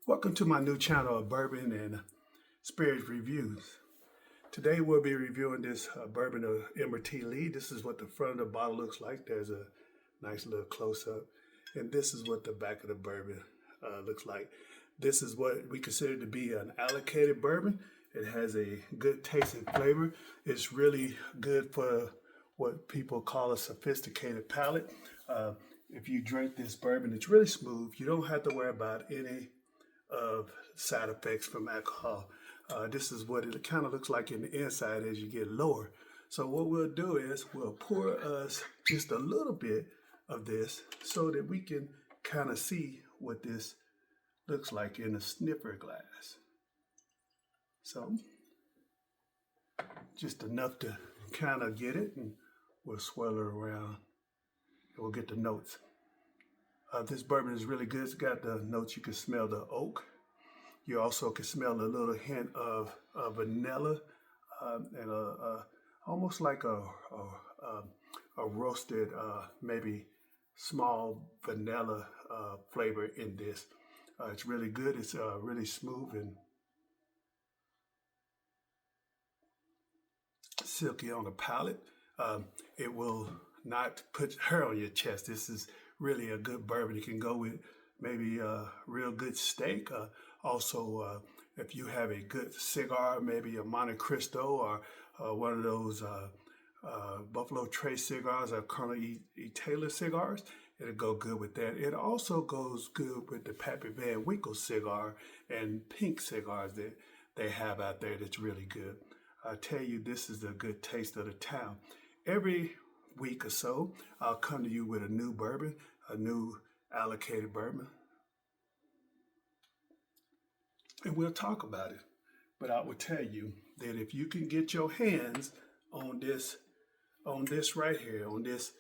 Welcome to my new channel of bourbon and spirits reviews. Today we'll be reviewing this bourbon of Emerald Lee. This is what the front of the bottle looks like. There's a nice little close-up. And this is what the back of the bourbon looks like. This is what we consider to be an allocated bourbon. It has a good taste and flavor. It's really good for what people call a sophisticated palate. If you drink this bourbon, it's really smooth. You don't have to worry about any of side effects from alcohol. This is what it kind of looks like in the inside as you get lower. So what we'll do is we'll pour us just a little bit of this so that we can kind of see what this looks like in a sniffer glass. So just enough to kind of get it, and we'll swirl it around and we'll get the notes. This bourbon is really good. It's got the notes. You can smell the oak. You also can smell a little hint of vanilla and almost like a roasted, maybe small vanilla flavor in this. It's really good. It's really smooth and silky on the palate. It will not put hair on your chest. This is really a good bourbon. It can go with maybe a real good steak. Also, if you have a good cigar, maybe a Monte Cristo or one of those Buffalo Trace cigars or Colonel E. Taylor cigars, it'll go good with that. It also goes good with the Pappy Van Winkle cigar and pink cigars that they have out there that's really good. I tell you, this is a good taste of the town. Every week or so, I'll come to you with a new bourbon, a new allocated bourbon, and we'll talk about it. But I will tell you that if you can get your hands on this right here, on this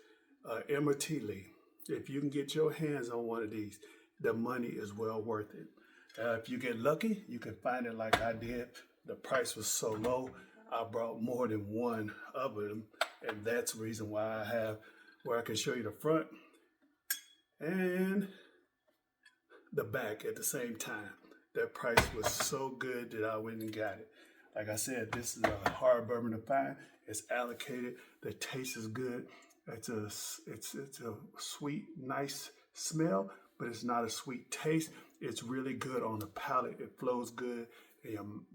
Emerald Lee, if you can get your hands on one of these, the money is well worth it. If you get lucky, you can find it like I did. The price was so low, I brought more than one of them, and that's the reason why I have where I can show you the front and the back at the same time. That price was so good that I went and got it. Like I said, this is a hard bourbon to find. It's allocated. The taste is good. It's a sweet, nice smell, but it's not a sweet taste. It's really good on the palate. It flows good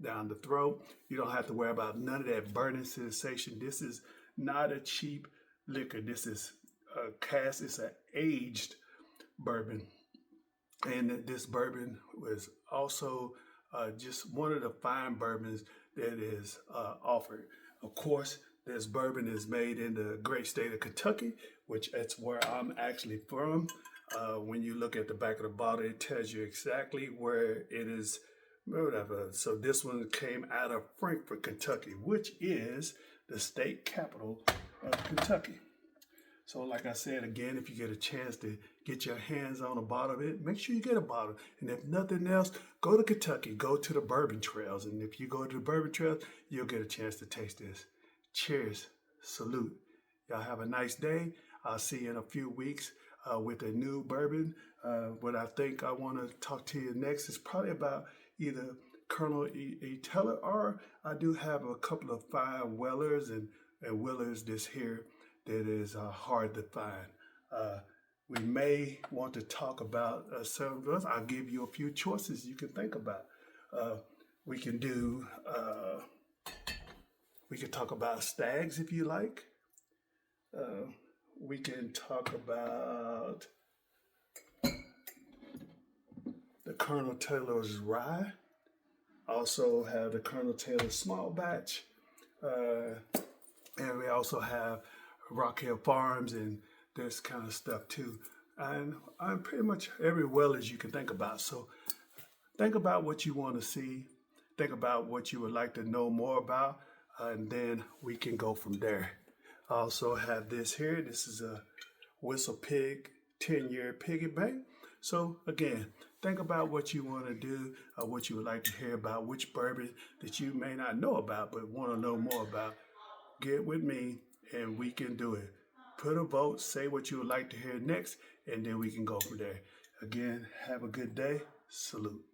down the throat. You don't have to worry about none of that burning sensation. This is not a cheap liquor. This is a cask. It's an aged bourbon. And this bourbon was also just one of the fine bourbons that is offered. Of course, this bourbon is made in the great state of Kentucky, which that's where I'm actually from. When you look at the back of the bottle, it tells you exactly where it is. Whatever. So this one came out of Frankfort, Kentucky, which is the state capital of Kentucky. So like I said, again, if you get a chance to get your hands on a bottle of it, make sure you get a bottle. And if nothing else, go to Kentucky, go to the bourbon trails. And if you go to the bourbon trails, you'll get a chance to taste this. Cheers. Salute. Y'all have a nice day. I'll see you in a few weeks with a new bourbon. What I think I want to talk to you next is probably about either Colonel E. Taylor, or I do have a couple of fine Wellers and Willers this here that is hard to find. We may want to talk about some of us. I'll give you a few choices you can think about. We can talk about Stags if you like. We can talk about the Colonel Taylor's Rye. Also have the Colonel Taylor Small Batch. And we also have Rock Hill Farms and this kind of stuff too. And I'm pretty much every well as you can think about. So think about what you want to see. Think about what you would like to know more about. And then we can go from there. I also have this here. This is a Whistle Pig 10-year piggy bank. So again, think about what you want to do, what you would like to hear about, which bourbon that you may not know about but want to know more about. Get with me and we can do it. Put a vote, say what you would like to hear next, and then we can go from there. Again, have a good day. Salute.